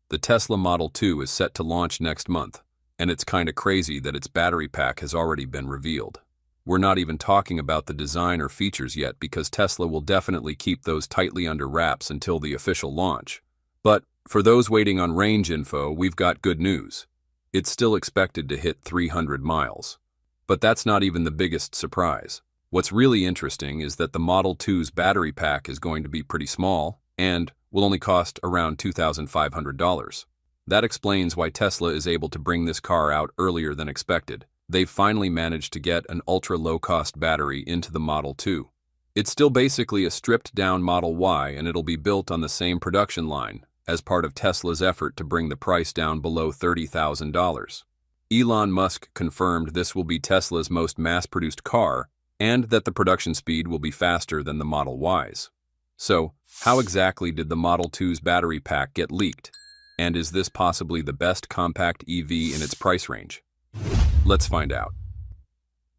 The Tesla Model 2 is set to launch next month, and it's kinda crazy that its battery pack has already been revealed. We're not even talking about the design or features yet because Tesla will definitely keep those tightly under wraps until the official launch. But for those waiting on range info, we've got good news. It's still expected to hit 300 miles. But that's not even the biggest surprise. What's really interesting is that the Model 2's battery pack is going to be pretty small and will only cost around $2,500. That explains why Tesla is able to bring this car out earlier than expected. They've finally managed to get an ultra-low-cost battery into the Model 2. It's still basically a stripped-down Model Y, and it'll be built on the same production line as part of Tesla's effort to bring the price down below $30,000. Elon Musk confirmed this will be Tesla's most mass-produced car and that the production speed will be faster than the Model Ys. So, how exactly did the Model 2's battery pack get leaked? And is this possibly the best compact EV in its price range? Let's find out.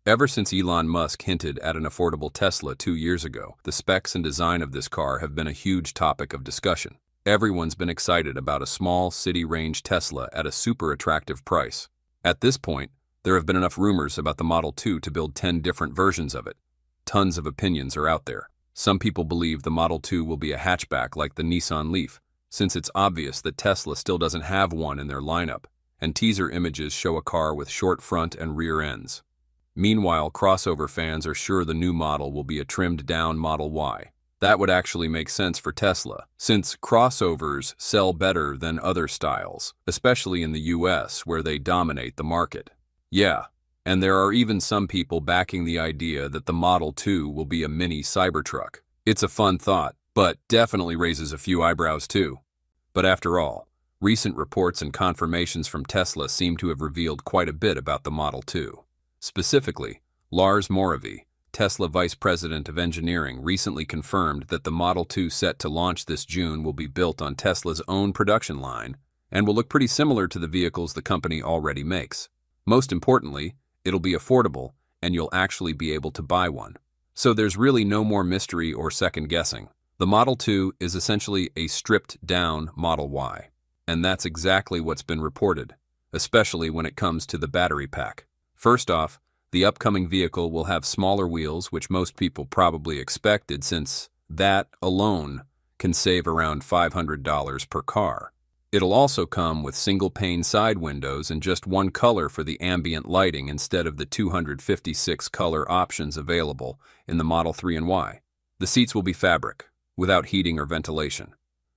Ever since Elon Musk hinted at an affordable Tesla 2 years ago, the specs and design of this car have been a huge topic of discussion. Everyone's been excited about a small city-range Tesla at a super attractive price. At this point, there have been enough rumors about the Model 2 to build 10 different versions of it. Tons of opinions are out there. Some people believe the Model 2 will be a hatchback like the Nissan Leaf, since it's obvious that Tesla still doesn't have one in their lineup, and teaser images show a car with short front and rear ends. Meanwhile, crossover fans are sure the new model will be a trimmed-down Model Y. That would actually make sense for Tesla, since crossovers sell better than other styles, especially in the US, where they dominate the market. Yeah, and there are even some people backing the idea that the Model 2 will be a mini Cybertruck. It's a fun thought, but definitely raises a few eyebrows too. But after all, recent reports and confirmations from Tesla seem to have revealed quite a bit about the Model 2. Specifically, Lars Moravy, Tesla Vice President of Engineering, recently confirmed that the Model 2 set to launch this June will be built on Tesla's own production line and will look pretty similar to the vehicles the company already makes. Most importantly, it'll be affordable, and you'll actually be able to buy one. So there's really no more mystery or second guessing. The Model 2 is essentially a stripped-down Model Y, and that's exactly what's been reported, especially when it comes to the battery pack. First off, the upcoming vehicle will have smaller wheels, which most people probably expected, since that alone can save around $500 per car. It'll also come with single-pane side windows and just one color for the ambient lighting instead of the 256 color options available in the Model 3 and Y. The seats will be fabric, without heating or ventilation.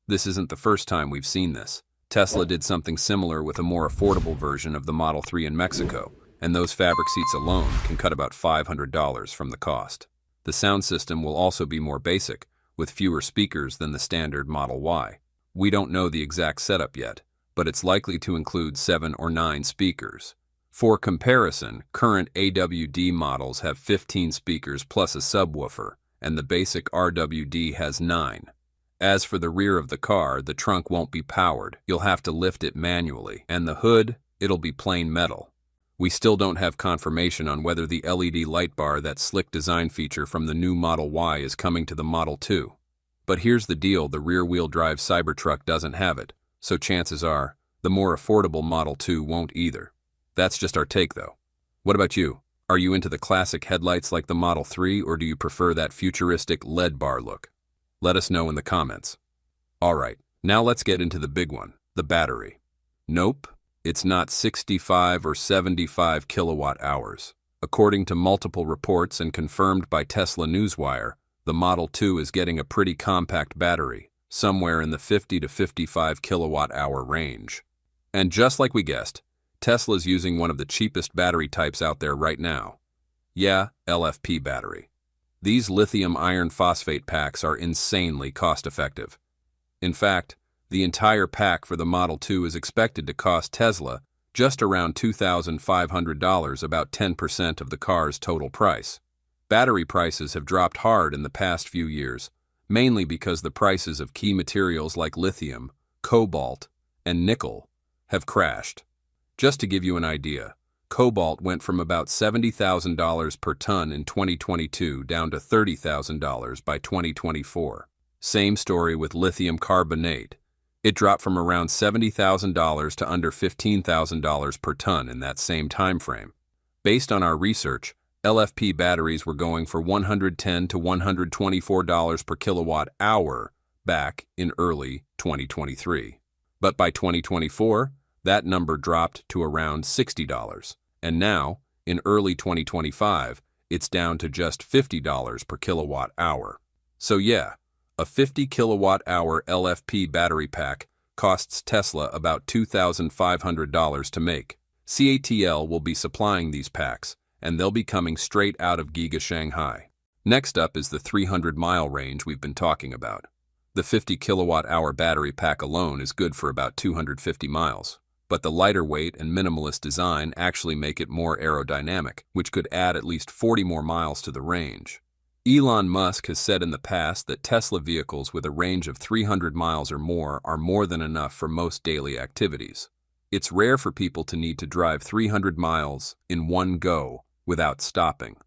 This isn't the first time we've seen this. Tesla did something similar with a more affordable version of the Model 3 in Mexico, and those fabric seats alone can cut about $500 from the cost. The sound system will also be more basic, with fewer speakers than the standard Model Y. We don't know the exact setup yet, but it's likely to include 7 or 9 speakers. For comparison, current AWD models have 15 speakers plus a subwoofer, and the basic RWD has 9. As for the rear of the car, the trunk won't be powered. You'll have to lift it manually, and the hood, it'll be plain metal. We still don't have confirmation on whether the LED light bar, that slick design feature from the new Model Y, is coming to the Model 2. But here's the deal, the rear-wheel drive Cybertruck doesn't have it, so chances are, the more affordable Model 2 won't either. That's just our take though. What about you? Are you into the classic headlights like the Model 3, or do you prefer that futuristic LED bar look? Let us know in the comments. Alright, now let's get into the big one, the battery. Nope, it's not 65 or 75 kilowatt hours. According to multiple reports and confirmed by Tesla Newswire, the Model 2 is getting a pretty compact battery, somewhere in the 50 to 55 kilowatt-hour range. And just like we guessed, Tesla's using one of the cheapest battery types out there right now. Yeah, LFP battery. These lithium iron phosphate packs are insanely cost-effective. In fact, the entire pack for the Model 2 is expected to cost Tesla just around $2,500, about 10% of the car's total price. Battery prices have dropped hard in the past few years, mainly because the prices of key materials like lithium, cobalt, and nickel have crashed. Just to give you an idea, cobalt went from about $70,000 per ton in 2022 down to $30,000 by 2024. Same story with lithium carbonate. It dropped from around $70,000 to under $15,000 per ton in that same time frame. Based on our research, LFP batteries were going for $110 to $124 per kilowatt hour back in early 2023. But by 2024, that number dropped to around $60, and now, in early 2025, it's down to just $50 per kilowatt hour. So yeah, a 50 kilowatt hour LFP battery pack costs Tesla about $2,500 to make. CATL will be supplying these packs, and they'll be coming straight out of Giga Shanghai. Next up is the 300-mile range we've been talking about. The 50 kilowatt hour battery pack alone is good for about 250 miles. But the lighter weight and minimalist design actually make it more aerodynamic, which could add at least 40 more miles to the range. Elon Musk has said in the past that Tesla vehicles with a range of 300 miles or more than enough for most daily activities. It's rare for people to need to drive 300 miles in one go without stopping.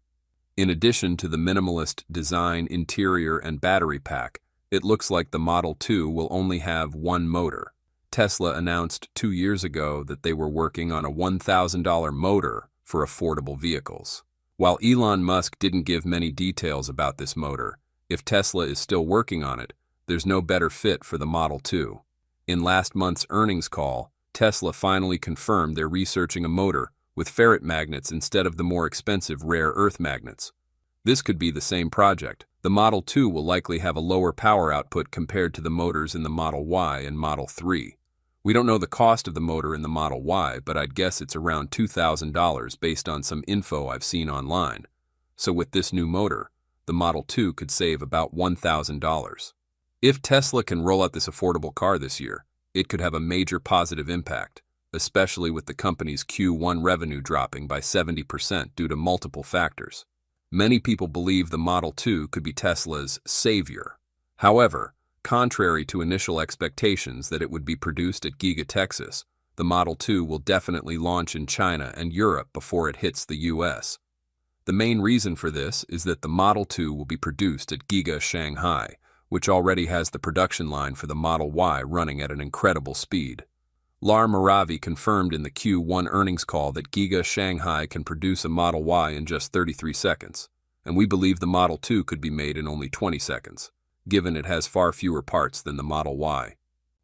In addition to the minimalist design, interior, and battery pack, it looks like the Model 2 will only have one motor. Tesla announced 2 years ago that they were working on a $1,000 motor for affordable vehicles. While Elon Musk didn't give many details about this motor, if Tesla is still working on it, there's no better fit for the Model 2. In last month's earnings call, Tesla finally confirmed they're researching a motor with ferrite magnets instead of the more expensive rare earth magnets. This could be the same project. The Model 2 will likely have a lower power output compared to the motors in the Model Y and Model 3. We don't know the cost of the motor in the Model Y, but I'd guess it's around $2,000 based on some info I've seen online. So with this new motor, the Model 2 could save about $1,000. If Tesla can roll out this affordable car this year, it could have a major positive impact, especially with the company's Q1 revenue dropping by 70% due to multiple factors. Many people believe the Model 2 could be Tesla's savior. However, contrary to initial expectations that it would be produced at Giga Texas, the Model 2 will definitely launch in China and Europe before it hits the US. The main reason for this is that the Model 2 will be produced at Giga Shanghai, which already has the production line for the Model Y running at an incredible speed. Lar Maravi confirmed in the Q1 earnings call that Giga Shanghai can produce a Model Y in just 33 seconds, and we believe the Model 2 could be made in only 20 seconds, given it has far fewer parts than the Model Y.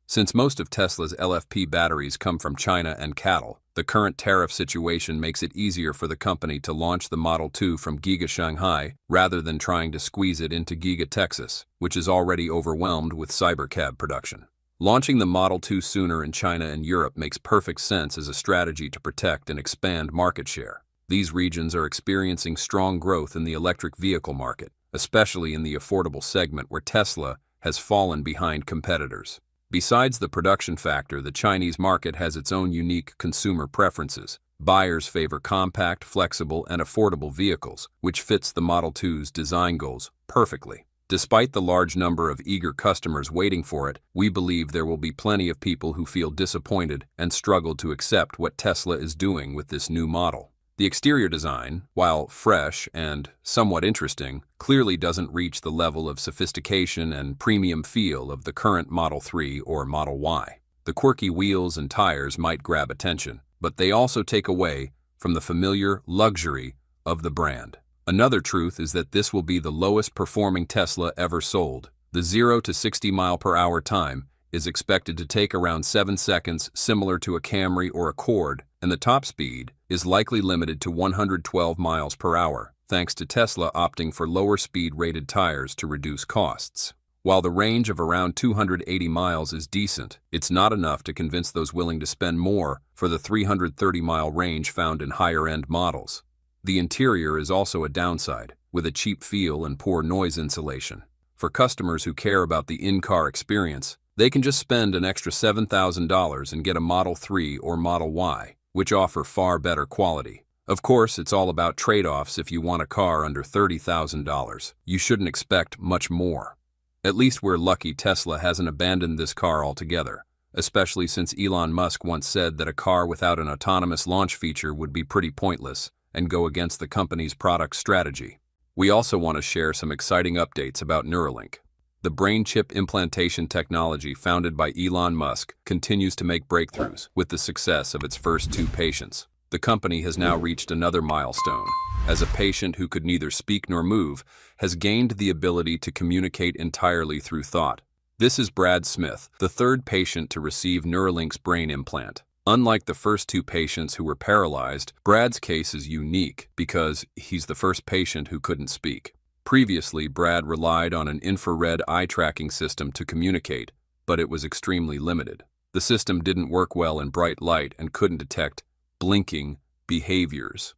Since most of Tesla's LFP batteries come from China and cattle, the current tariff situation makes it easier for the company to launch the Model 2 from Giga Shanghai rather than trying to squeeze it into Giga Texas, which is already overwhelmed with Cybercab production. Launching the Model 2 sooner in China and Europe makes perfect sense as a strategy to protect and expand market share. These regions are experiencing strong growth in the electric vehicle market, especially in the affordable segment where Tesla has fallen behind competitors. Besides the production factor, the Chinese market has its own unique consumer preferences. Buyers favor compact, flexible, and affordable vehicles, which fits the Model 2's design goals perfectly. Despite the large number of eager customers waiting for it, we believe there will be plenty of people who feel disappointed and struggle to accept what Tesla is doing with this new model. The exterior design, while fresh and somewhat interesting, clearly doesn't reach the level of sophistication and premium feel of the current Model 3 or Model Y. The quirky wheels and tires might grab attention, but they also take away from the familiar luxury of the brand. Another truth is that this will be the lowest performing Tesla ever sold. The 0 to 60 mph time is expected to take around 7 seconds, similar to a Camry or Accord, and the top speed is likely limited to 112 miles per hour, thanks to Tesla opting for lower speed rated tires to reduce costs. While the range of around 280 miles is decent, it's not enough to convince those willing to spend more for the 330-mile range found in higher-end models. The interior is also a downside, with a cheap feel and poor noise insulation. For customers who care about the in-car experience, they can just spend an extra $7,000 and get a Model 3 or Model Y, which offer far better quality. Of course, it's all about trade-offs. If you want a car under $30,000, you shouldn't expect much more. At least we're lucky Tesla hasn't abandoned this car altogether, especially since Elon Musk once said that a car without an autonomous launch feature would be pretty pointless and go against the company's product strategy. We also want to share some exciting updates about Neuralink. The brain chip implantation technology founded by Elon Musk continues to make breakthroughs with the success of its first 2 patients. The company has now reached another milestone, as a patient who could neither speak nor move has gained the ability to communicate entirely through thought. This is Brad Smith, the 3rd patient to receive Neuralink's brain implant. Unlike the first 2 patients who were paralyzed, Brad's case is unique because he's the first patient who couldn't speak. Previously, Brad relied on an infrared eye tracking system to communicate, but it was extremely limited. The system didn't work well in bright light and couldn't detect blinking behaviors.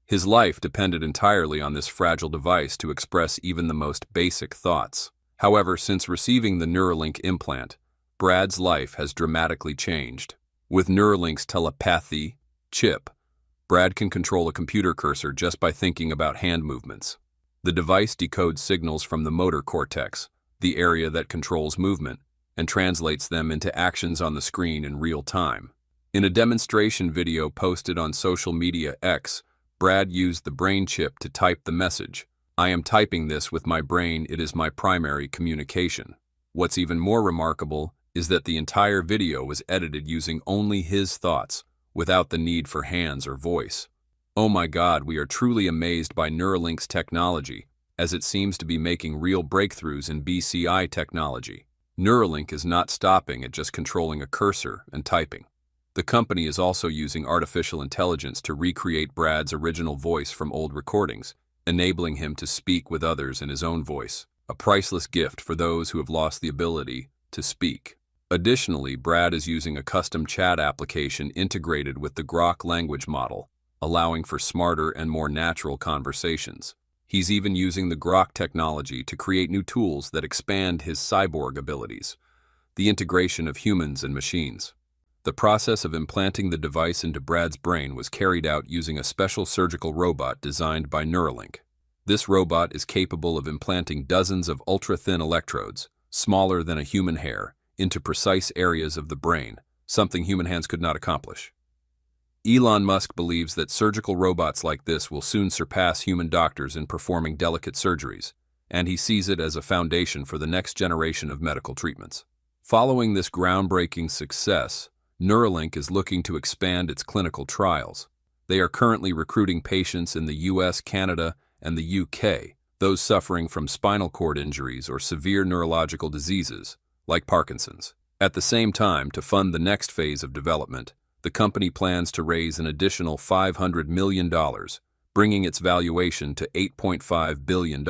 His life depended entirely on this fragile device to express even the most basic thoughts. However, since receiving the Neuralink implant, Brad's life has dramatically changed. With Neuralink's telepathy chip, Brad can control a computer cursor just by thinking about hand movements. The device decodes signals from the motor cortex, the area that controls movement, and translates them into actions on the screen in real time. In a demonstration video posted on social media X, Brad used the brain chip to type the message, "I am typing this with my brain, it is my primary communication." What's even more remarkable is that the entire video was edited using only his thoughts, without the need for hands or voice. Oh my God, we are truly amazed by Neuralink's technology, as it seems to be making real breakthroughs in BCI technology. Neuralink is not stopping at just controlling a cursor and typing. The company is also using artificial intelligence to recreate Brad's original voice from old recordings, enabling him to speak with others in his own voice, a priceless gift for those who have lost the ability to speak. Additionally, Brad is using a custom chat application integrated with the Grok language model, allowing for smarter and more natural conversations. He's even using the Grok technology to create new tools that expand his cyborg abilities, the integration of humans and machines. The process of implanting the device into Brad's brain was carried out using a special surgical robot designed by Neuralink. This robot is capable of implanting dozens of ultra-thin electrodes, smaller than a human hair, into precise areas of the brain, something human hands could not accomplish. Elon Musk believes that surgical robots like this will soon surpass human doctors in performing delicate surgeries, and he sees it as a foundation for the next generation of medical treatments. Following this groundbreaking success, Neuralink is looking to expand its clinical trials. They are currently recruiting patients in the US, Canada, and the UK, those suffering from spinal cord injuries or severe neurological diseases, like Parkinson's. At the same time, to fund the next phase of development, the company plans to raise an additional $500 million, bringing its valuation to $8.5 billion.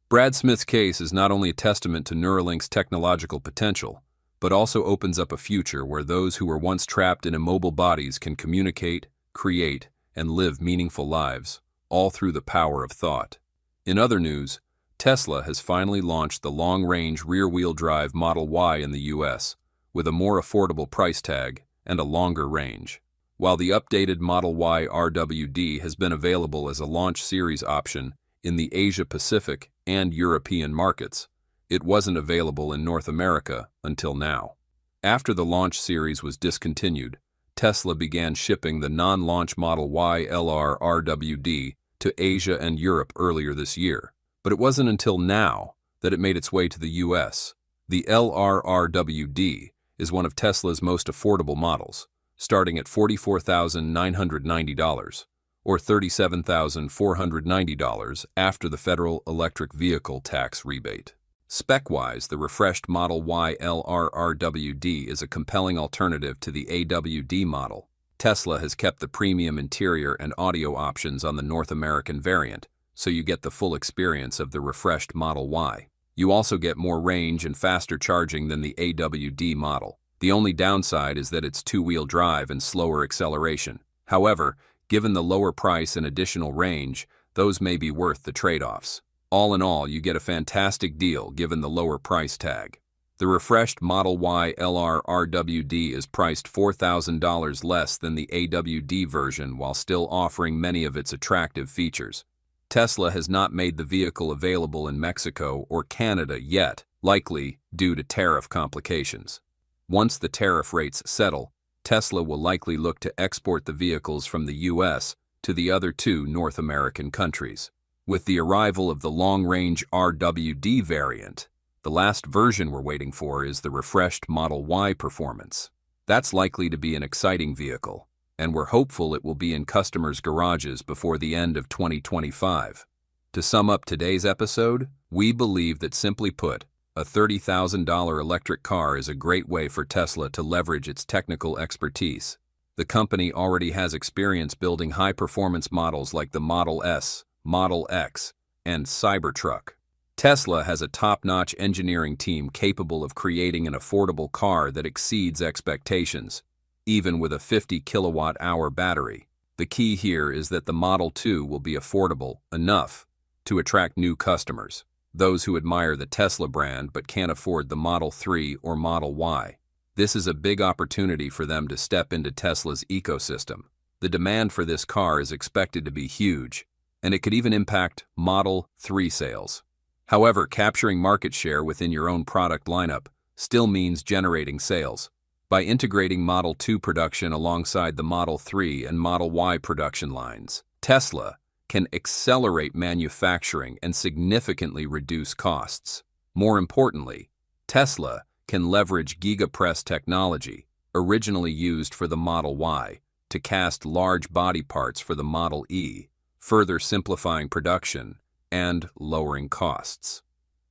Brad Smith's case is not only a testament to Neuralink's technological potential, but also opens up a future where those who were once trapped in immobile bodies can communicate, create, and live meaningful lives, all through the power of thought. In other news, Tesla has finally launched the long-range rear-wheel drive Model Y in the US, with a more affordable price tag and a longer range. While the updated Model Y RWD has been available as a launch series option in the Asia-Pacific and European markets, it wasn't available in North America until now. After the launch series was discontinued, Tesla began shipping the non-launch Model Y LR RWD to Asia and Europe earlier this year. But it wasn't until now that it made its way to the US. The LRRWD is one of Tesla's most affordable models, starting at $44,990, or $37,490 after the federal electric vehicle tax rebate. Spec-wise, the refreshed Model Y LRRWD is a compelling alternative to the AWD model. Tesla has kept the premium interior and audio options on the North American variant, so you get the full experience of the refreshed Model Y. You also get more range and faster charging than the AWD model. The only downside is that it's two-wheel drive and slower acceleration. However, given the lower price and additional range, those may be worth the trade-offs. All in all, you get a fantastic deal given the lower price tag. The refreshed Model Y LR RWD is priced $4,000 less than the AWD version while still offering many of its attractive features. Tesla has not made the vehicle available in Mexico or Canada yet, likely due to tariff complications. Once the tariff rates settle, Tesla will likely look to export the vehicles from the US to the other 2 North American countries. With the arrival of the long-range RWD variant, The last version we're waiting for is the refreshed Model Y performance. That's likely to be an exciting vehicle, and we're hopeful it will be in customers' garages before the end of 2025. To sum up today's episode, we believe that, simply put, a $30,000 electric car is a great way for Tesla to leverage its technical expertise. The company already has experience building high-performance models like the Model S, Model X, and Cybertruck. Tesla has a top-notch engineering team capable of creating an affordable car that exceeds expectations, even with a 50-kilowatt-hour battery. The key here is that the Model 2 will be affordable enough to attract new customers, those who admire the Tesla brand but can't afford the Model 3 or Model Y. This is a big opportunity for them to step into Tesla's ecosystem. The demand for this car is expected to be huge, and it could even impact Model 3 sales. However, capturing market share within your own product lineup still means generating sales. By integrating Model 2 production alongside the Model 3 and Model Y production lines, Tesla can accelerate manufacturing and significantly reduce costs. More importantly, Tesla can leverage Giga technology, originally used for the Model Y, to cast large body parts for the Model E, further simplifying production and lowering costs.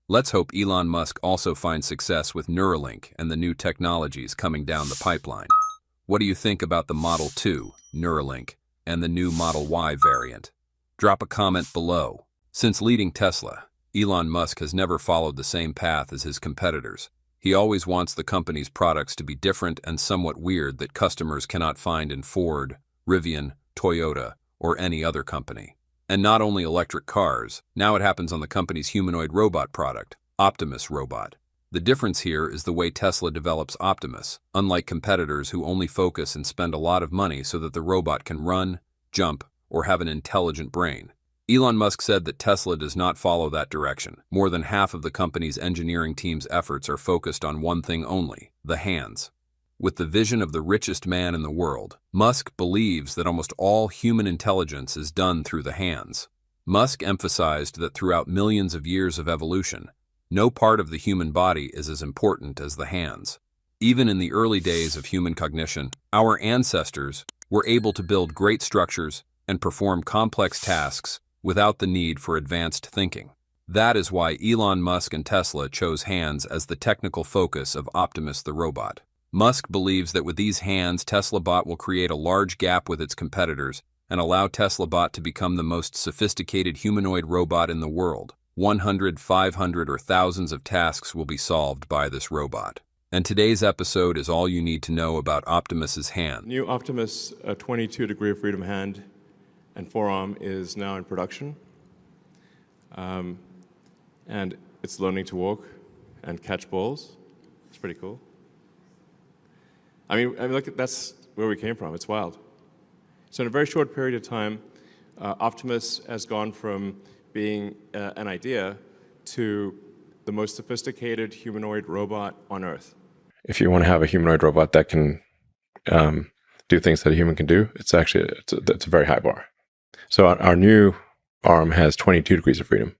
Let's hope Elon Musk also finds success with Neuralink and the new technologies coming down the pipeline. What do you think about the Model 2, Neuralink, and the new Model Y variant? Drop a comment below. Since leading Tesla, Elon Musk has never followed the same path as his competitors. He always wants the company's products to be different and somewhat weird that customers cannot find in Ford, Rivian, Toyota, or any other company. And not only electric cars, now it happens on the company's humanoid robot product, Optimus robot. The difference here is the way Tesla develops Optimus, unlike competitors who only focus and spend a lot of money so that the robot can run, jump, or have an intelligent brain. Elon Musk said that Tesla does not follow that direction. More than half of the company's engineering team's efforts are focused on one thing only: the hands. With the vision of the richest man in the world, Musk believes that almost all human intelligence is done through the hands. Musk emphasized that throughout millions of years of evolution, no part of the human body is as important as the hands. Even in the early days of human cognition, our ancestors were able to build great structures and perform complex tasks without the need for advanced thinking. That is why Elon Musk and Tesla chose hands as the technical focus of Optimus the robot. Musk believes that with these hands, Tesla Bot will create a large gap with its competitors and allow Tesla Bot to become the most sophisticated humanoid robot in the world. 100, 500, or thousands of tasks will be solved by this robot. And today's episode is all you need to know about Optimus's hand. New Optimus 22 degree of freedom hand and forearm is now in production. And it's learning to walk and catch balls. It's pretty cool. I mean, look, that's where we came from. It's wild. So in a very short period of time, Optimus has gone from being an idea to the most sophisticated humanoid robot on Earth. If you want to have a humanoid robot that can do things that a human can do, it's a very high bar. So our new arm has 22 degrees of freedom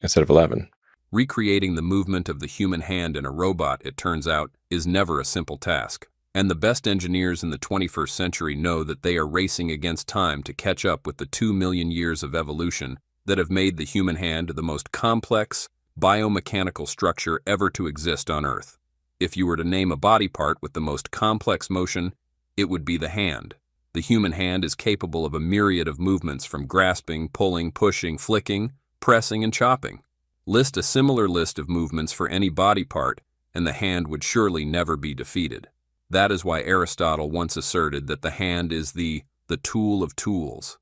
instead of 11. Recreating the movement of the human hand in a robot, it turns out, is never a simple task. And the best engineers in the 21st century know that they are racing against time to catch up with the 2 million years of evolution that have made the human hand the most complex biomechanical structure ever to exist on Earth. If you were to name a body part with the most complex motion, it would be the hand. The human hand is capable of a myriad of movements, from grasping, pulling, pushing, flicking, pressing, and chopping. List a similar list of movements for any body part, and the hand would surely never be defeated. That is why Aristotle once asserted that the hand is the tool of tools.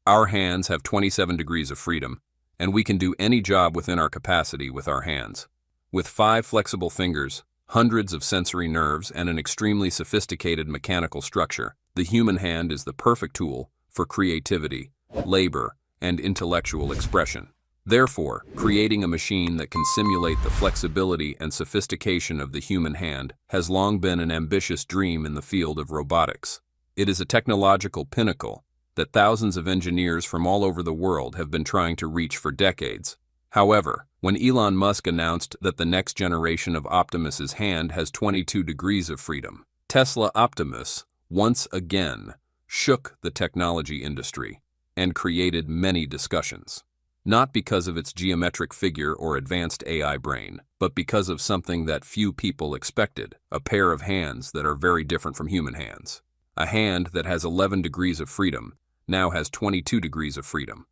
Our hands have 27 degrees of freedom, and we can do any job within our capacity with our hands. With 5 flexible fingers, hundreds of sensory nerves, and an extremely sophisticated mechanical structure, the human hand is the perfect tool for creativity, labor, and intellectual expression. Therefore, creating a machine that can simulate the flexibility and sophistication of the human hand has long been an ambitious dream in the field of robotics. It is a technological pinnacle that thousands of engineers from all over the world have been trying to reach for decades. However, When Elon Musk announced that the next generation of Optimus's hand has 22 degrees of freedom, Tesla Optimus once again shook the technology industry and created many discussions. Not because of its geometric figure or advanced AI brain, but because of something that few people expected, a pair of hands that are very different from human hands. A hand that has 11 degrees of freedom now has 22 degrees of freedom,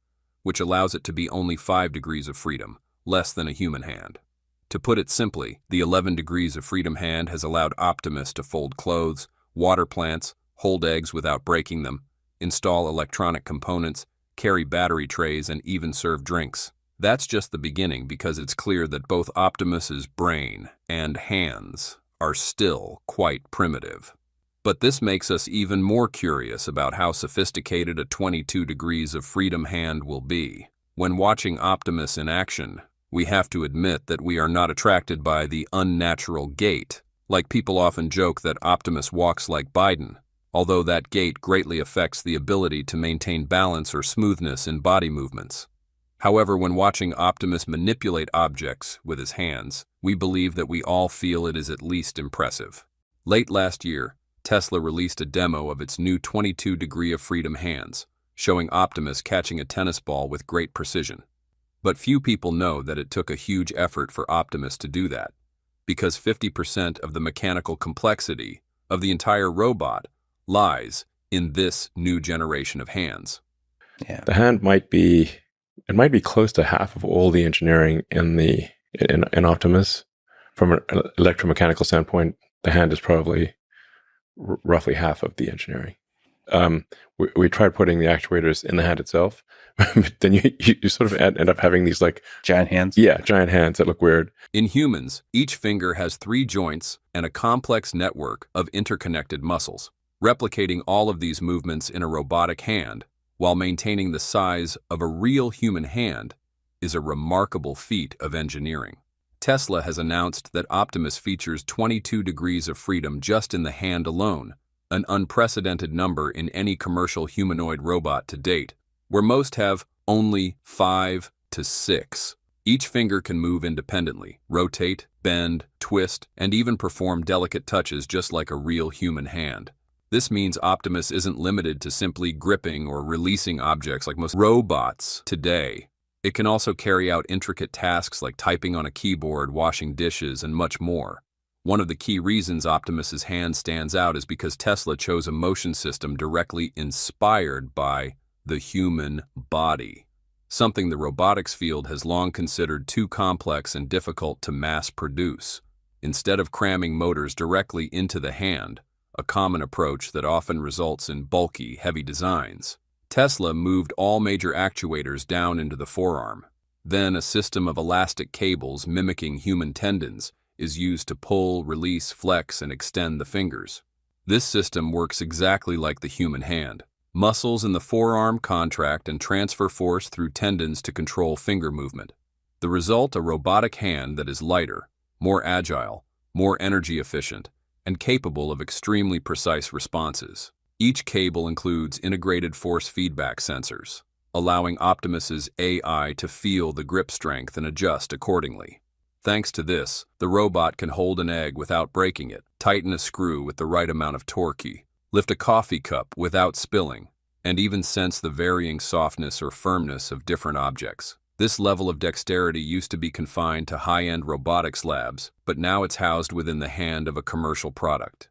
which allows it to be only 5 degrees of freedom, less than a human hand. To put it simply, the 11 degrees of freedom hand has allowed Optimus to fold clothes, water plants, hold eggs without breaking them, install electronic components, carry battery trays, and even serve drinks. That's just the beginning, because it's clear that both Optimus's brain and hands are still quite primitive. But this makes us even more curious about how sophisticated a 22 degrees of freedom hand will be. When watching Optimus in action, we have to admit that we are not attracted by the unnatural gait. Like people often joke that Optimus walks like Biden, although that gait greatly affects the ability to maintain balance or smoothness in body movements. However, when watching Optimus manipulate objects with his hands, we believe that we all feel it is at least impressive. Late last year, Tesla released a demo of its new 22 degree of freedom hands, showing Optimus catching a tennis ball with great precision. But few people know that it took a huge effort for Optimus to do that, because 50% of the mechanical complexity of the entire robot lies in this new generation of hands. Yeah. The hand might be close to half of all the engineering in Optimus. From an electromechanical standpoint, the hand is probably roughly half of the engineering. We tried putting the actuators in the hand itself, but then you sort of end up having these like giant hands. Yeah, giant hands that look weird. In humans, each finger has 3 joints and a complex network of interconnected muscles. Replicating all of these movements in a robotic hand while maintaining the size of a real human hand is a remarkable feat of engineering. Tesla has announced that Optimus features 22 degrees of freedom just in the hand alone, an unprecedented number in any commercial humanoid robot to date, where most have only 5 to 6. Each finger can move independently, rotate, bend, twist, and even perform delicate touches just like a real human hand. This means Optimus isn't limited to simply gripping or releasing objects like most robots today. It can also carry out intricate tasks like typing on a keyboard, washing dishes, and much more. One of the key reasons Optimus's hand stands out is because Tesla chose a motion system directly inspired by the human body, something the robotics field has long considered too complex and difficult to mass produce. Instead of cramming motors directly into the hand, a common approach that often results in bulky, heavy designs, Tesla moved all major actuators down into the forearm. Then a system of elastic cables mimicking human tendons is used to pull, release, flex, and extend the fingers. This system works exactly like the human hand. Muscles in the forearm contract and transfer force through tendons to control finger movement. The result, a robotic hand that is lighter, more agile, more energy efficient, and capable of extremely precise responses. Each cable includes integrated force feedback sensors, allowing Optimus's AI to feel the grip strength and adjust accordingly. Thanks to this, the robot can hold an egg without breaking it, tighten a screw with the right amount of torque, lift a coffee cup without spilling, and even sense the varying softness or firmness of different objects. This level of dexterity used to be confined to high-end robotics labs, but now it's housed within the hand of a commercial product.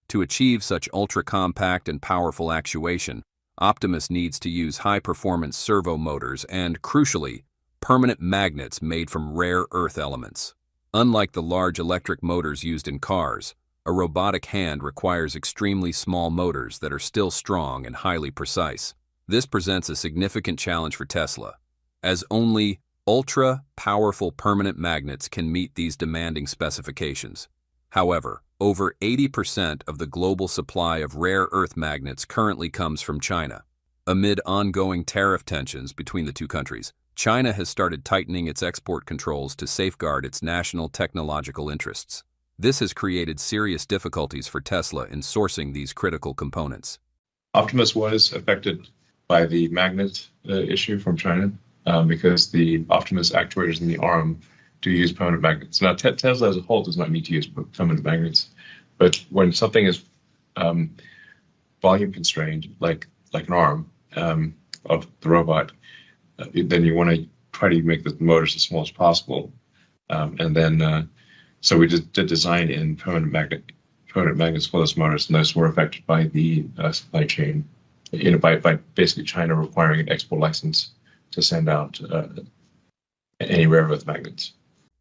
To achieve such ultra-compact and powerful actuation, Optimus needs to use high-performance servo motors and, crucially, permanent magnets made from rare earth elements. Unlike the large electric motors used in cars, a robotic hand requires extremely small motors that are still strong and highly precise. This presents a significant challenge for Tesla, as only ultra-powerful permanent magnets can meet these demanding specifications. However, over 80% of the global supply of rare earth magnets currently comes from China. Amid ongoing tariff tensions between the two countries, China has started tightening its export controls to safeguard its national technological interests. This has created serious difficulties for Tesla in sourcing these critical components. Optimus was affected by the magnet issue from China. because the Optimus actuators in the arm do use permanent magnets. Now, Tesla as a whole does not need to use permanent magnets, but when something is volume constrained, like an arm of the robot, then you want to try to make the motors as small as possible. So we did design in permanent magnets for those motors, and those were affected by the supply chain, by basically China requiring an export license to send out any rare earth magnets.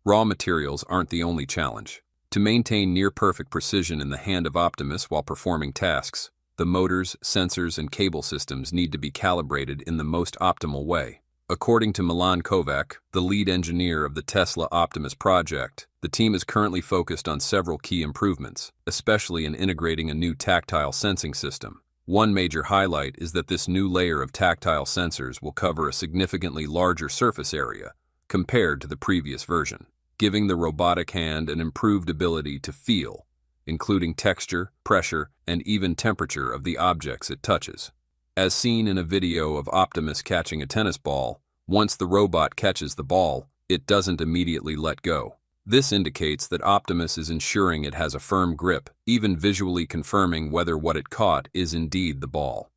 Raw materials aren't the only challenge. To maintain near-perfect precision in the hand of Optimus while performing tasks, the motors, sensors, and cable systems need to be calibrated in the most optimal way. According to Milan Kovac, the lead engineer of the Tesla Optimus project, the team is currently focused on several key improvements, especially in integrating a new tactile sensing system. One major highlight is that this new layer of tactile sensors will cover a significantly larger surface area compared to the previous version, giving the robotic hand an improved ability to feel, including texture, pressure, and even temperature of the objects it touches. As seen in a video of Optimus catching a tennis ball, once the robot catches the ball, it doesn't immediately let go. This indicates that Optimus is ensuring it has a firm grip, even visually confirming whether what it caught is indeed the ball.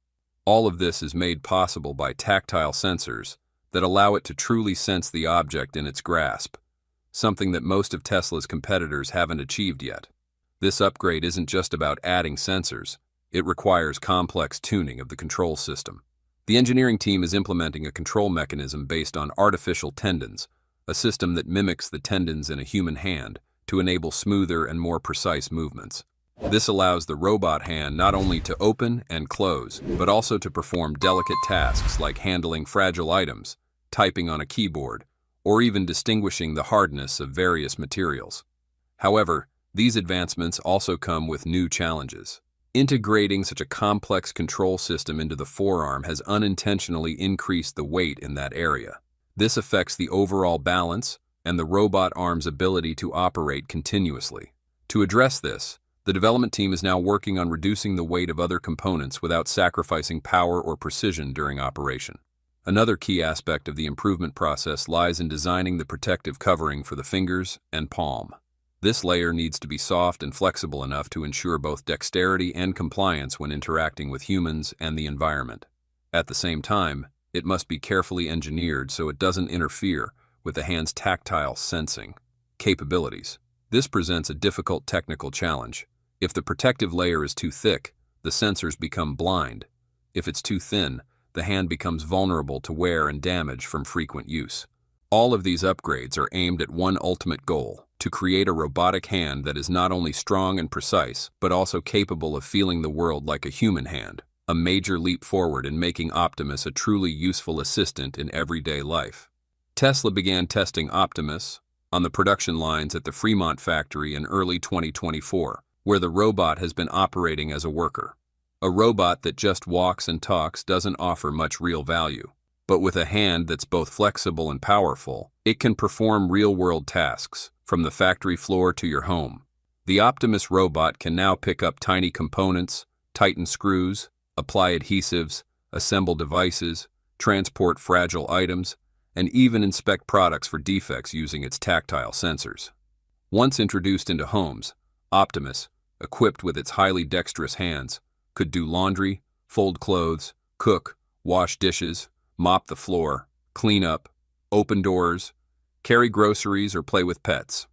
All of this is made possible by tactile sensors that allow it to truly sense the object in its grasp, something that most of Tesla's competitors haven't achieved yet. This upgrade isn't just about adding sensors. It requires complex tuning of the control system. The engineering team is implementing a control mechanism based on artificial tendons, a system that mimics the tendons in a human hand to enable smoother and more precise movements. This allows the robot hand not only to open and close, but also to perform delicate tasks like handling fragile items, typing on a keyboard, or even distinguishing the hardness of various materials. However, these advancements also come with new challenges. Integrating such a complex control system into the forearm has unintentionally increased the weight in that area. This affects the overall balance and the robot arm's ability to operate continuously. To address this, the development team is now working on reducing the weight of other components without sacrificing power or precision during operation. Another key aspect of the improvement process lies in designing the protective covering for the fingers and palm. This layer needs to be soft and flexible enough to ensure both dexterity and compliance when interacting with humans and the environment. At the same time, it must be carefully engineered so it doesn't interfere with the hand's tactile sensing capabilities. This presents a difficult technical challenge. If the protective layer is too thick, the sensors become blind. If it's too thin, the hand becomes vulnerable to wear and damage from frequent use. All of these upgrades are aimed at one ultimate goal: to create a robotic hand that is not only strong and precise, but also capable of feeling the world like a human hand, a major leap forward in making Optimus a truly useful assistant in everyday life. Tesla began testing Optimus on the production lines at the Fremont factory in early 2024, where the robot has been operating as a worker. A robot that just walks and talks doesn't offer much real value, but with a hand that's both flexible and powerful, it can perform real-world tasks, from the factory floor to your home. The Optimus robot can now pick up tiny components, tighten screws, apply adhesives, assemble devices, transport fragile items, and even inspect products for defects using its tactile sensors. Once introduced into homes, Optimus, equipped with its highly dexterous hands, could do laundry, fold clothes, cook, wash dishes, mop the floor, clean up, open doors, carry groceries, or play with pets.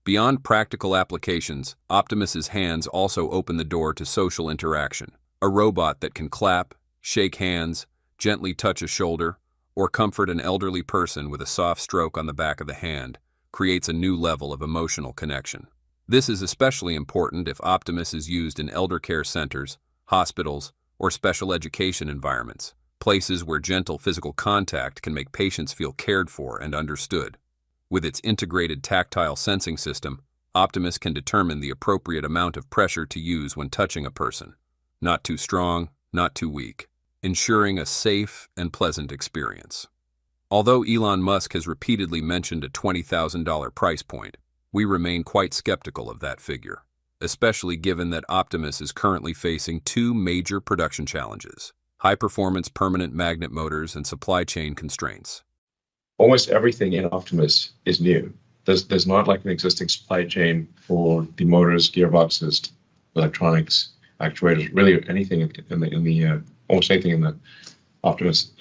Beyond practical applications, Optimus's hands also open the door to social interaction. A robot that can clap, shake hands, gently touch a shoulder, or comfort an elderly person with a soft stroke on the back of the hand creates a new level of emotional connection. This is especially important if Optimus is used in elder care centers, hospitals, or special education environments, places where gentle physical contact can make patients feel cared for and understood. With its integrated tactile sensing system, Optimus can determine the appropriate amount of pressure to use when touching a person. Not too strong, not too weak, ensuring a safe and pleasant experience. Although Elon Musk has repeatedly mentioned a $20,000 price point, we remain quite skeptical of that figure, especially given that Optimus is currently facing two major production challenges: high-performance permanent magnet motors and supply chain constraints. almost everything in Optimus is new. There's not like an existing supply chain for the motors, gearboxes, electronics, actuators, really anything in the almost anything in the Optimus,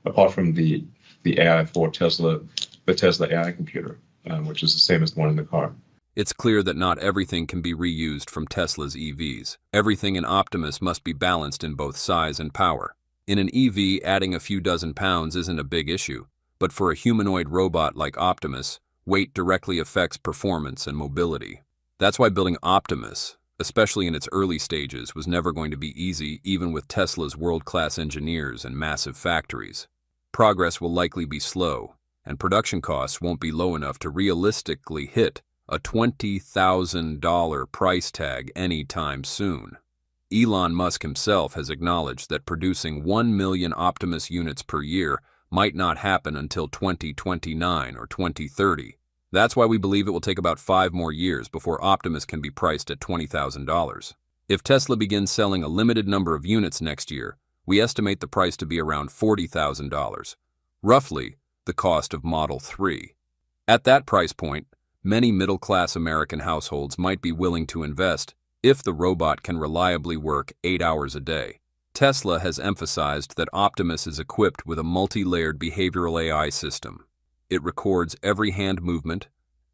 apart from the AI for Tesla, the Tesla AI computer, which is the same as the one in the car. It's clear that not everything can be reused from Tesla's EVs. Everything in Optimus must be balanced in both size and power. In an EV, adding a few dozen pounds isn't a big issue, but for a humanoid robot like Optimus, weight directly affects performance and mobility. That's why building Optimus, especially in its early stages, was never going to be easy, even with Tesla's world-class engineers and massive factories. Progress will likely be slow, and production costs won't be low enough to realistically hit a $20,000 price tag anytime soon. Elon Musk himself has acknowledged that producing 1 million Optimus units per year might not happen until 2029 or 2030. That's why we believe it will take about 5 more years before Optimus can be priced at $20,000. If Tesla begins selling a limited number of units next year, we estimate the price to be around $40,000, roughly the cost of Model 3. At that price point, many middle-class American households might be willing to invest if the robot can reliably work 8 hours a day. Tesla has emphasized that Optimus is equipped with a multi-layered behavioral AI system. It records every hand movement,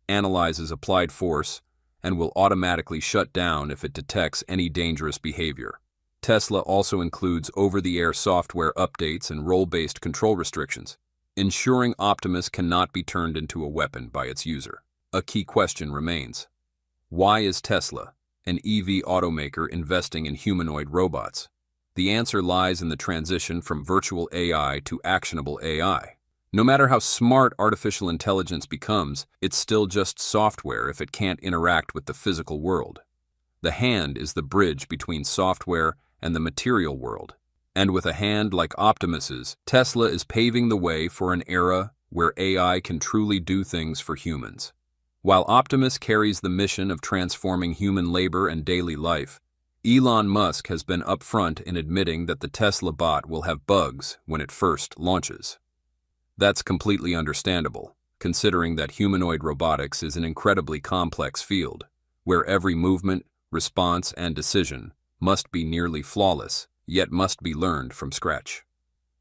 analyzes applied force, and will automatically shut down if it detects any dangerous behavior. Tesla also includes over-the-air software updates and role-based control restrictions, ensuring Optimus cannot be turned into a weapon by its user. A key question remains: why is Tesla, an EV automaker, investing in humanoid robots? The answer lies in the transition from virtual AI to actionable AI. No matter how smart artificial intelligence becomes, it's still just software if it can't interact with the physical world. The hand is the bridge between software and the material world. And with a hand like Optimus's, Tesla is paving the way for an era where AI can truly do things for humans. While Optimus carries the mission of transforming human labor and daily life, Elon Musk has been upfront in admitting that the Tesla bot will have bugs when it first launches. That's completely understandable, considering that humanoid robotics is an incredibly complex field, where every movement, response, and decision must be nearly flawless, yet must be learned from scratch.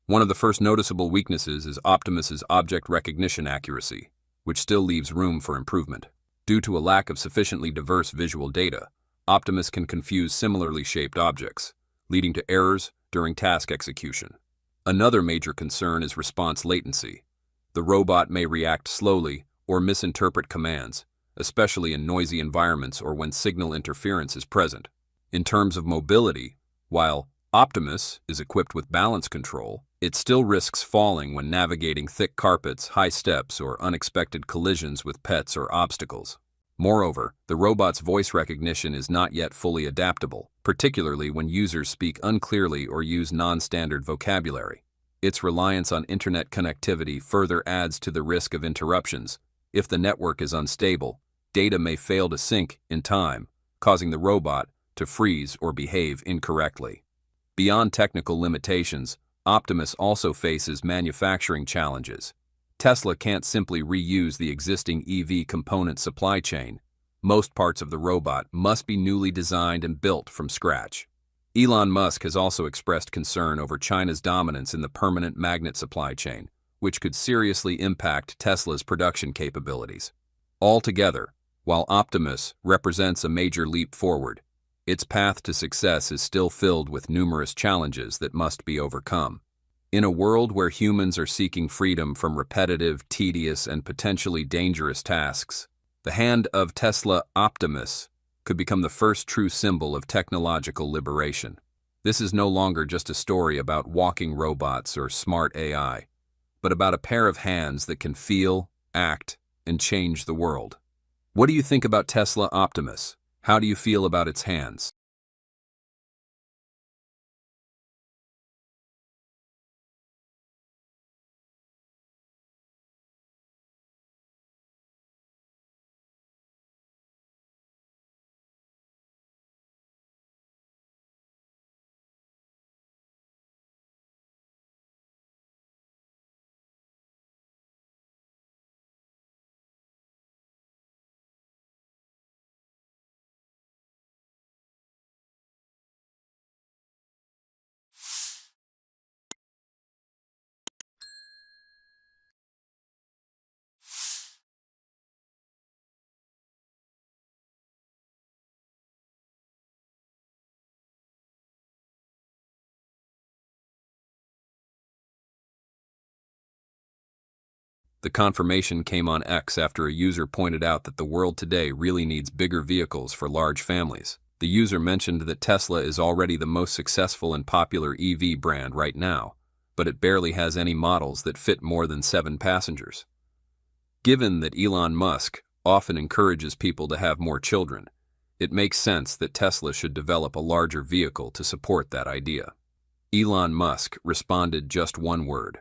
One of the first noticeable weaknesses is Optimus's object recognition accuracy, which still leaves room for improvement. Due to a lack of sufficiently diverse visual data, Optimus can confuse similarly shaped objects, leading to errors during task execution. Another major concern is response latency. The robot may react slowly or misinterpret commands, especially in noisy environments or when signal interference is present. In terms of mobility, while Optimus is equipped with balance control, it still risks falling when navigating thick carpets, high steps, or unexpected collisions with pets or obstacles. Moreover, the robot's voice recognition is not yet fully adaptable, particularly when users speak unclearly or use non-standard vocabulary. Its reliance on internet connectivity further adds to the risk of interruptions. If the network is unstable, data may fail to sync in time, causing the robot to freeze or behave incorrectly. Beyond technical limitations, Optimus also faces manufacturing challenges. Tesla can't simply reuse the existing EV component supply chain. Most parts of the robot must be newly designed and built from scratch. Elon Musk has also expressed concern over China's dominance in the permanent magnet supply chain, which could seriously impact Tesla's production capabilities. Altogether, while Optimus represents a major leap forward, its path to success is still filled with numerous challenges that must be overcome. In a world where humans are seeking freedom from repetitive, tedious, and potentially dangerous tasks, the hand of Tesla Optimus could become the first true symbol of technological liberation. This is no longer just a story about walking robots or smart AI, but about a pair of hands that can feel, act, and change the world. What do you think about Tesla Optimus? How do you feel about its hands? The confirmation came on X after a user pointed out that the world today really needs bigger vehicles for large families. The user mentioned that Tesla is already the most successful and popular EV brand right now, but it barely has any models that fit more than 7 passengers. Given that Elon Musk often encourages people to have more children, it makes sense that Tesla should develop a larger vehicle to support that idea. Elon Musk responded just one word: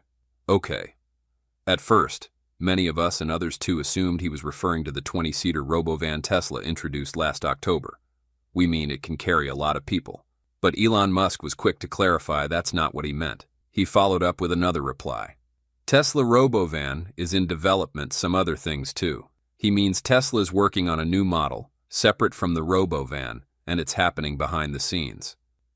okay. At first, many of us and others too assumed he was referring to the 20-seater robovan Tesla introduced last October. We mean it can carry a lot of people. But Elon Musk was quick to clarify that's not what he meant. He followed up with another reply. Tesla robovan is in development, some other things too. He means Tesla's working on a new model, separate from the robovan, and it's happening behind the scenes.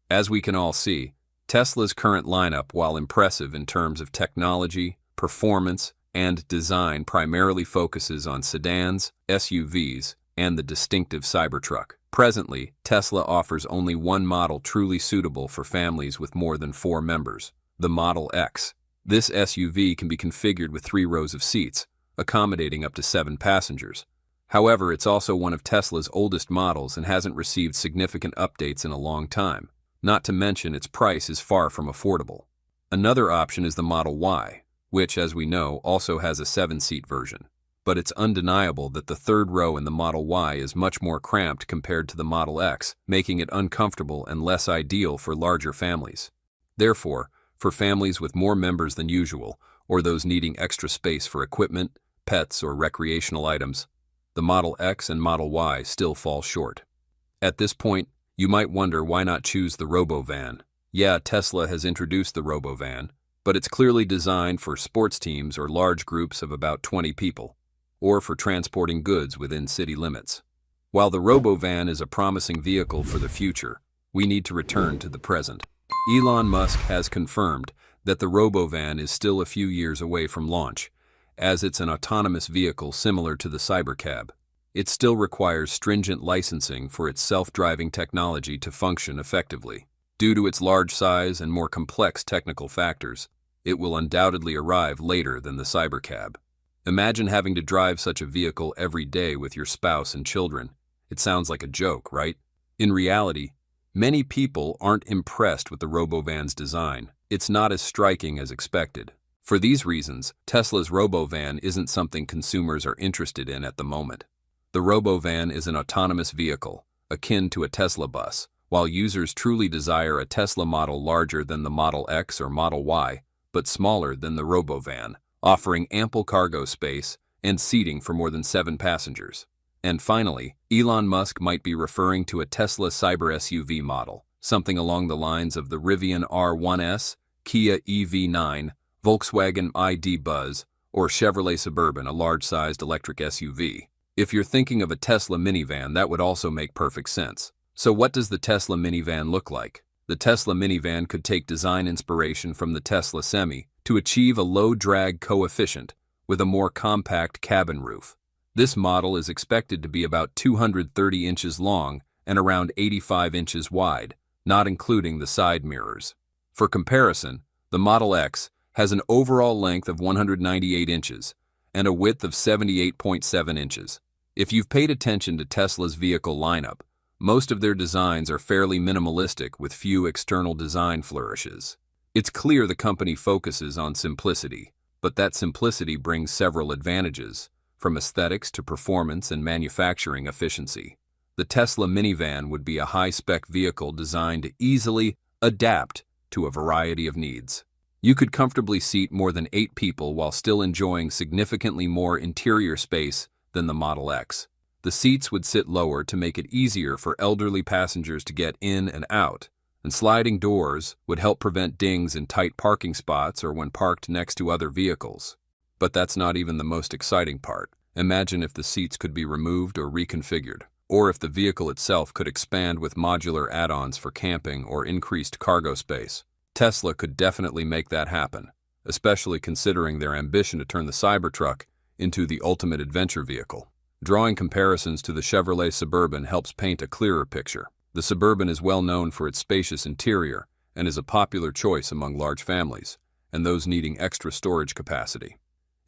As we can all see, Tesla's current lineup, while impressive in terms of technology, performance, and design, primarily focuses on sedans, SUVs, and the distinctive Cybertruck. Presently, Tesla offers only one model truly suitable for families with more than 4 members, the Model X. This SUV can be configured with 3 rows of seats, accommodating up to 7 passengers. However, it's also one of Tesla's oldest models and hasn't received significant updates in a long time. Not to mention its price is far from affordable. Another option is the Model Y, which, as we know, also has a 7-seat version. But it's undeniable that the 3rd row in the Model Y is much more cramped compared to the Model X, making it uncomfortable and less ideal for larger families. Therefore, for families with more members than usual, or those needing extra space for equipment, pets, or recreational items, the Model X and Model Y still fall short. At this point, you might wonder why not choose the robovan. Yeah, Tesla has introduced the robovan, but it's clearly designed for sports teams or large groups of about 20 people, or for transporting goods within city limits. While the robovan is a promising vehicle for the future, we need to return to the present. Elon Musk has confirmed that the robovan is still a few years away from launch, as it's an autonomous vehicle similar to the Cybercab. It still requires stringent licensing for its self-driving technology to function effectively. Due to its large size and more complex technical factors, it will undoubtedly arrive later than the Cybercab. Imagine having to drive such a vehicle every day with your spouse and children. It sounds like a joke, right? In reality, many people aren't impressed with the robovan's design. It's not as striking as expected. For these reasons, Tesla's robovan isn't something consumers are interested in at the moment. The robovan is an autonomous vehicle, akin to a Tesla bus, while users truly desire a Tesla model larger than the Model X or Model Y, but smaller than the robovan, offering ample cargo space and seating for more than 7 passengers. And finally, Elon Musk might be referring to a Tesla Cyber SUV model, something along the lines of the Rivian R1S, Kia EV9, Volkswagen ID Buzz, or Chevrolet Suburban, a large-sized electric SUV. If you're thinking of a Tesla minivan, that would also make perfect sense. So what does the Tesla minivan look like? The Tesla minivan could take design inspiration from the Tesla Semi to achieve a low drag coefficient with a more compact cabin roof. This model is expected to be about 230 inches long and around 85 inches wide, not including the side mirrors. For comparison, the Model X has an overall length of 198 inches and a width of 78.7 inches. If you've paid attention to Tesla's vehicle lineup, most of their designs are fairly minimalistic with few external design flourishes. It's clear the company focuses on simplicity, but that simplicity brings several advantages, from aesthetics to performance and manufacturing efficiency. The Tesla minivan would be a high-spec vehicle designed to easily adapt to a variety of needs. You could comfortably seat more than 8 people while still enjoying significantly more interior space than the Model X. The seats would sit lower to make it easier for elderly passengers to get in and out, and sliding doors would help prevent dings in tight parking spots or when parked next to other vehicles. But that's not even the most exciting part. Imagine if the seats could be removed or reconfigured, or if the vehicle itself could expand with modular add-ons for camping or increased cargo space. Tesla could definitely make that happen, especially considering their ambition to turn the Cybertruck into the ultimate adventure vehicle. Drawing comparisons to the Chevrolet Suburban helps paint a clearer picture. The Suburban is well known for its spacious interior and is a popular choice among large families and those needing extra storage capacity.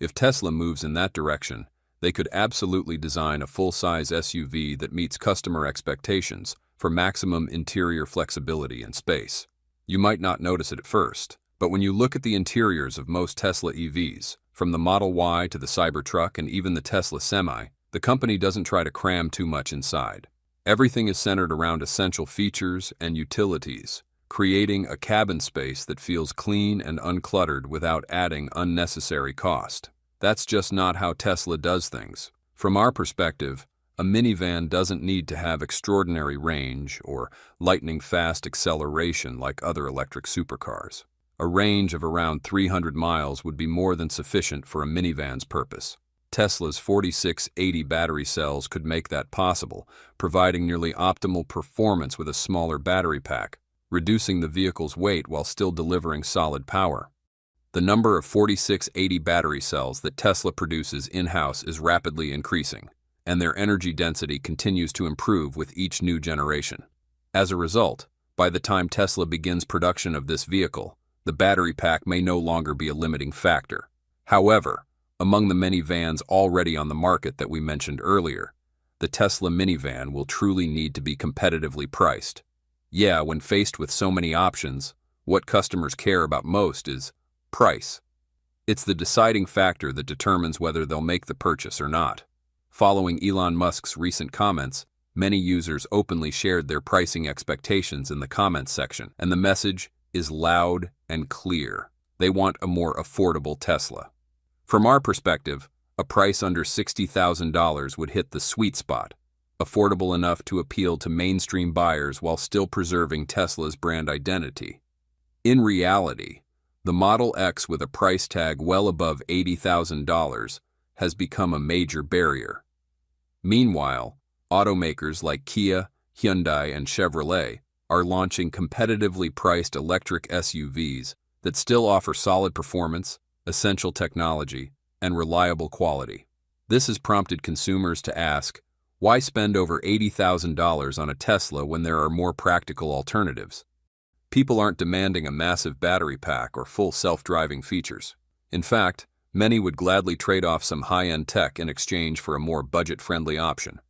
If Tesla moves in that direction, they could absolutely design a full-size SUV that meets customer expectations for maximum interior flexibility and space. You might not notice it at first, but when you look at the interiors of most Tesla EVs, from the Model Y to the Cybertruck and even the Tesla Semi, the company doesn't try to cram too much inside. Everything is centered around essential features and utilities, creating a cabin space that feels clean and uncluttered without adding unnecessary cost. That's just not how Tesla does things. From our perspective, a minivan doesn't need to have extraordinary range or lightning-fast acceleration like other electric supercars. A range of around 300 miles would be more than sufficient for a minivan's purpose. Tesla's 4680 battery cells could make that possible, providing nearly optimal performance with a smaller battery pack, reducing the vehicle's weight while still delivering solid power. The number of 4680 battery cells that Tesla produces in-house is rapidly increasing, and their energy density continues to improve with each new generation. As a result, by the time Tesla begins production of this vehicle, the battery pack may no longer be a limiting factor. However, among the many vans already on the market that we mentioned earlier, the Tesla minivan will truly need to be competitively priced. Yeah, when faced with so many options, what customers care about most is price. It's the deciding factor that determines whether they'll make the purchase or not. Following Elon Musk's recent comments, many users openly shared their pricing expectations in the comments section, and the message is loud and clear. They want a more affordable Tesla. From our perspective, a price under $60,000 would hit the sweet spot, affordable enough to appeal to mainstream buyers while still preserving Tesla's brand identity. In reality, the Model X with a price tag well above $80,000 has become a major barrier. Meanwhile, automakers like Kia, Hyundai, and Chevrolet are launching competitively priced electric SUVs that still offer solid performance, essential technology, and reliable quality. This has prompted consumers to ask, why spend over $80,000 on a Tesla when there are more practical alternatives? People aren't demanding a massive battery pack or full self-driving features. In fact, many would gladly trade off some high-end tech in exchange for a more budget-friendly option.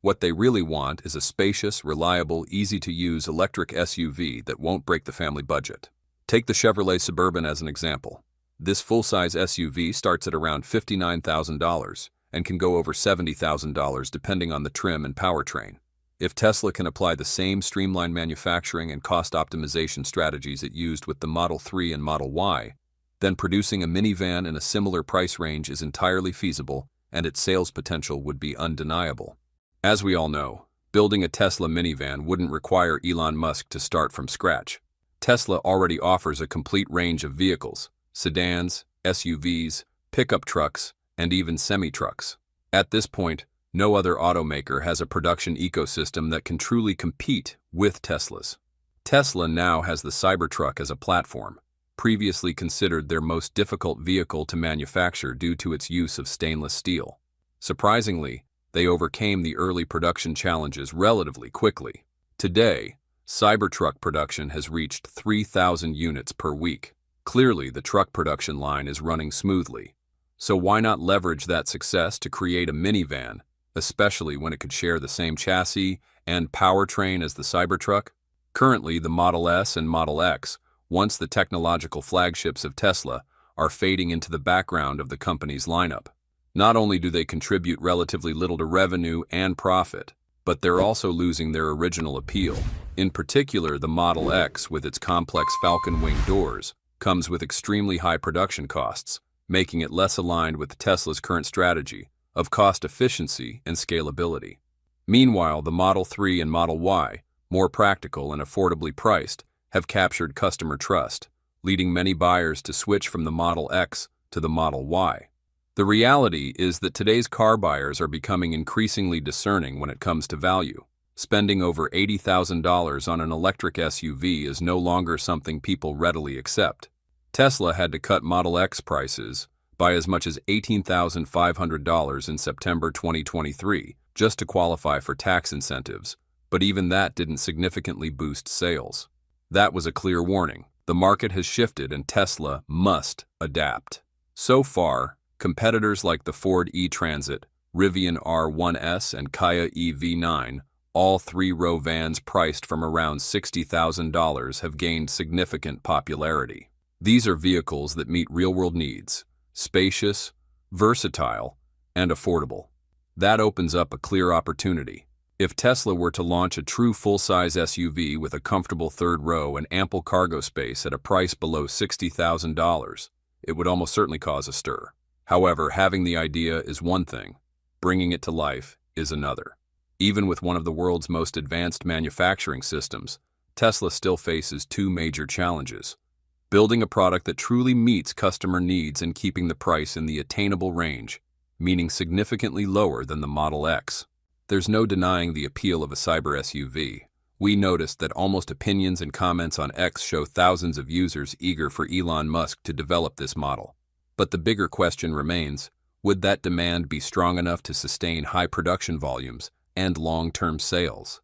What they really want is a spacious, reliable, easy-to-use electric SUV that won't break the family budget. Take the Chevrolet Suburban as an example. This full-size SUV starts at around $59,000 and can go over $70,000 depending on the trim and powertrain. If Tesla can apply the same streamlined manufacturing and cost optimization strategies it used with the Model 3 and Model Y, then producing a minivan in a similar price range is entirely feasible and its sales potential would be undeniable. As we all know, building a Tesla minivan wouldn't require Elon Musk to start from scratch. Tesla already offers a complete range of vehicles: sedans, SUVs, pickup trucks, and even semi-trucks. At this point, no other automaker has a production ecosystem that can truly compete with Tesla's. Tesla now has the Cybertruck as a platform, previously considered their most difficult vehicle to manufacture due to its use of stainless steel. Surprisingly, they overcame the early production challenges relatively quickly. Today, Cybertruck production has reached 3,000 units per week. Clearly, the truck production line is running smoothly. So why not leverage that success to create a minivan, especially when it could share the same chassis and powertrain as the Cybertruck? Currently, the Model S and Model X, once the technological flagships of Tesla, are fading into the background of the company's lineup. Not only do they contribute relatively little to revenue and profit, but they're also losing their original appeal. In particular, the Model X, with its complex falcon wing doors, comes with extremely high production costs, making it less aligned with Tesla's current strategy of cost efficiency and scalability. Meanwhile, the Model 3 and Model Y, more practical and affordably priced, have captured customer trust, leading many buyers to switch from the Model X to the Model Y. The reality is that today's car buyers are becoming increasingly discerning when it comes to value. Spending over $80,000 on an electric SUV is no longer something people readily accept. Tesla had to cut Model X prices by as much as $18,500 in September 2023 just to qualify for tax incentives, but even that didn't significantly boost sales. That was a clear warning. The market has shifted and Tesla must adapt. So far, Competitors like the Ford E-Transit, Rivian R1S, and Kia EV9, all three-row vans priced from around $60,000, have gained significant popularity. These are vehicles that meet real-world needs, spacious, versatile, and affordable. That opens up a clear opportunity. If Tesla were to launch a true full-size SUV with a comfortable third row and ample cargo space at a price below $60,000, it would almost certainly cause a stir. However, having the idea is one thing, bringing it to life is another. Even with one of the world's most advanced manufacturing systems, Tesla still faces two major challenges: building a product that truly meets customer needs and keeping the price in the attainable range, meaning significantly lower than the Model X. There's no denying the appeal of a cyber SUV. We noticed that almost opinions and comments on X show thousands of users eager for Elon Musk to develop this model. But the bigger question remains, would that demand be strong enough to sustain high production volumes and long-term sales?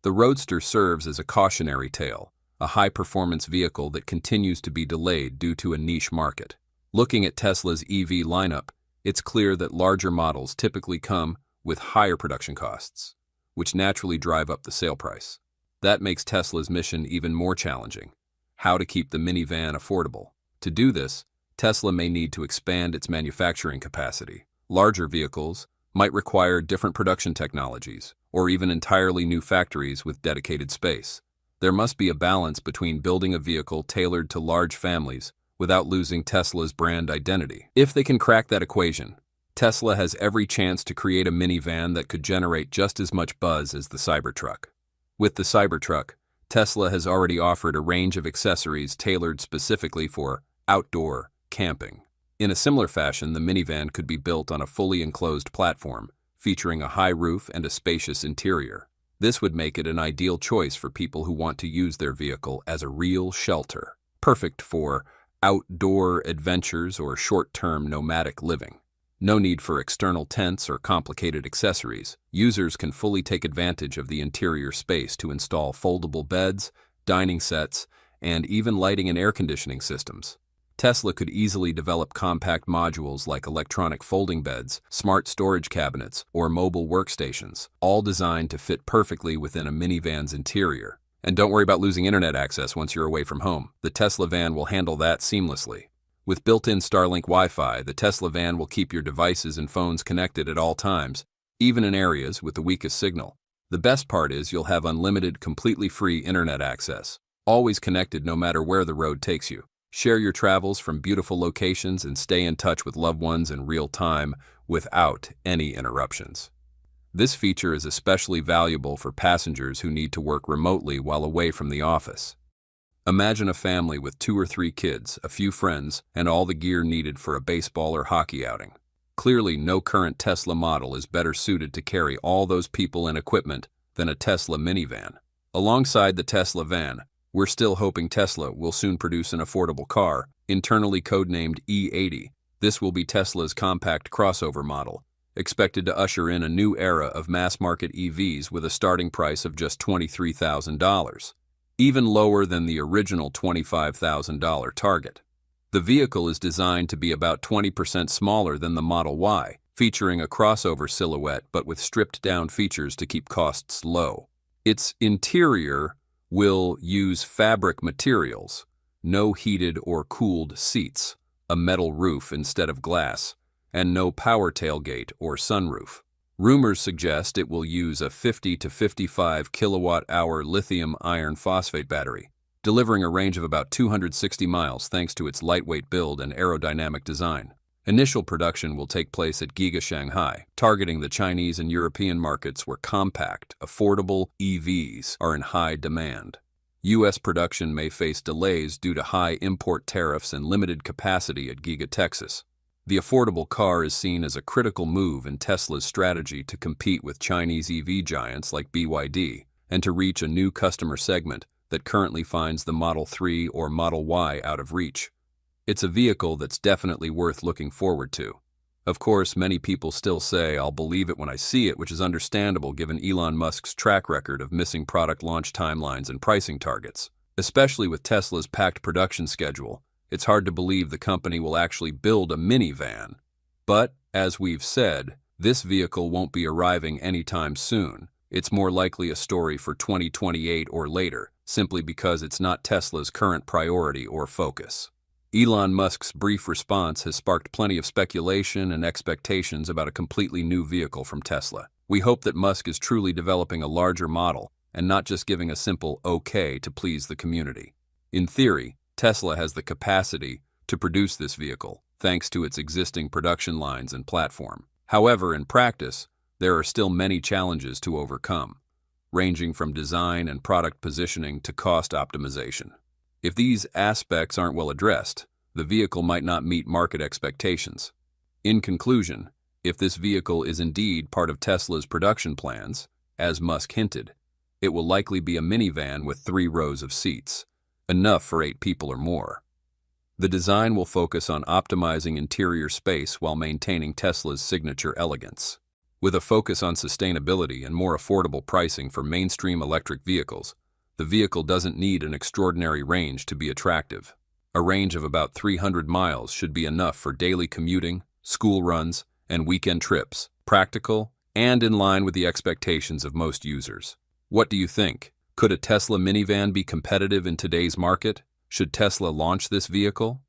The Roadster serves as a cautionary tale, a high-performance vehicle that continues to be delayed due to a niche market. Looking at Tesla's EV lineup, it's clear that larger models typically come with higher production costs, which naturally drive up the sale price. That makes Tesla's mission even more challenging: how to keep the minivan affordable. To do this, Tesla may need to expand its manufacturing capacity. Larger vehicles might require different production technologies, or even entirely new factories with dedicated space. There must be a balance between building a vehicle tailored to large families without losing Tesla's brand identity. If they can crack that equation, Tesla has every chance to create a minivan that could generate just as much buzz as the Cybertruck. With the Cybertruck, Tesla has already offered a range of accessories tailored specifically for outdoor camping. In a similar fashion, the minivan could be built on a fully enclosed platform, featuring a high roof and a spacious interior. This would make it an ideal choice for people who want to use their vehicle as a real shelter, perfect for outdoor adventures or short-term nomadic living. No need for external tents or complicated accessories. Users can fully take advantage of the interior space to install foldable beds, dining sets, and even lighting and air conditioning systems. Tesla could easily develop compact modules like electronic folding beds, smart storage cabinets, or mobile workstations, all designed to fit perfectly within a minivan's interior. And don't worry about losing internet access once you're away from home. The Tesla van will handle that seamlessly. With built-in Starlink Wi-Fi, the Tesla van will keep your devices and phones connected at all times, even in areas with the weakest signal. The best part is you'll have unlimited, completely free internet access, always connected no matter where the road takes you. Share your travels from beautiful locations and stay in touch with loved ones in real time without any interruptions. This feature is especially valuable for passengers who need to work remotely while away from the office. Imagine a family with 2 or 3 kids, a few friends, and all the gear needed for a baseball or hockey outing. Clearly, no current Tesla model is better suited to carry all those people and equipment than a Tesla minivan. Alongside the Tesla van, we're still hoping Tesla will soon produce an affordable car, internally codenamed E80. This will be Tesla's compact crossover model, expected to usher in a new era of mass-market EVs with a starting price of just $23,000, even lower than the original $25,000 target. The vehicle is designed to be about 20% smaller than the Model Y, featuring a crossover silhouette but with stripped-down features to keep costs low. Its interior will use fabric materials, no heated or cooled seats, a metal roof instead of glass, and no power tailgate or sunroof. Rumors suggest it will use a 50 to 55 kilowatt-hour lithium iron phosphate battery, delivering a range of about 260 miles thanks to its lightweight build and aerodynamic design. Initial production will take place at Giga Shanghai, targeting the Chinese and European markets where compact, affordable EVs are in high demand. U.S. production may face delays due to high import tariffs and limited capacity at Giga Texas. The affordable car is seen as a critical move in Tesla's strategy to compete with Chinese EV giants like BYD and to reach a new customer segment that currently finds the Model 3 or Model Y out of reach. It's a vehicle that's definitely worth looking forward to. Of course, many people still say, "I'll believe it when I see it," which is understandable given Elon Musk's track record of missing product launch timelines and pricing targets. Especially with Tesla's packed production schedule, it's hard to believe the company will actually build a minivan. But, as we've said, this vehicle won't be arriving anytime soon. It's more likely a story for 2028 or later, simply because it's not Tesla's current priority or focus. Elon Musk's brief response has sparked plenty of speculation and expectations about a completely new vehicle from Tesla. We hope that Musk is truly developing a larger model and not just giving a simple okay to please the community. In theory, Tesla has the capacity to produce this vehicle, thanks to its existing production lines and platform. However, in practice, there are still many challenges to overcome, ranging from design and product positioning to cost optimization. If these aspects aren't well addressed, the vehicle might not meet market expectations. In conclusion, if this vehicle is indeed part of Tesla's production plans, as Musk hinted, it will likely be a minivan with 3 rows of seats, enough for 8 people or more. The design will focus on optimizing interior space while maintaining Tesla's signature elegance. With a focus on sustainability and more affordable pricing for mainstream electric vehicles, the vehicle doesn't need an extraordinary range to be attractive. A range of about 300 miles should be enough for daily commuting, school runs, and weekend trips, practical and in line with the expectations of most users. What do you think? Could a Tesla minivan be competitive in today's market? Should Tesla launch this vehicle?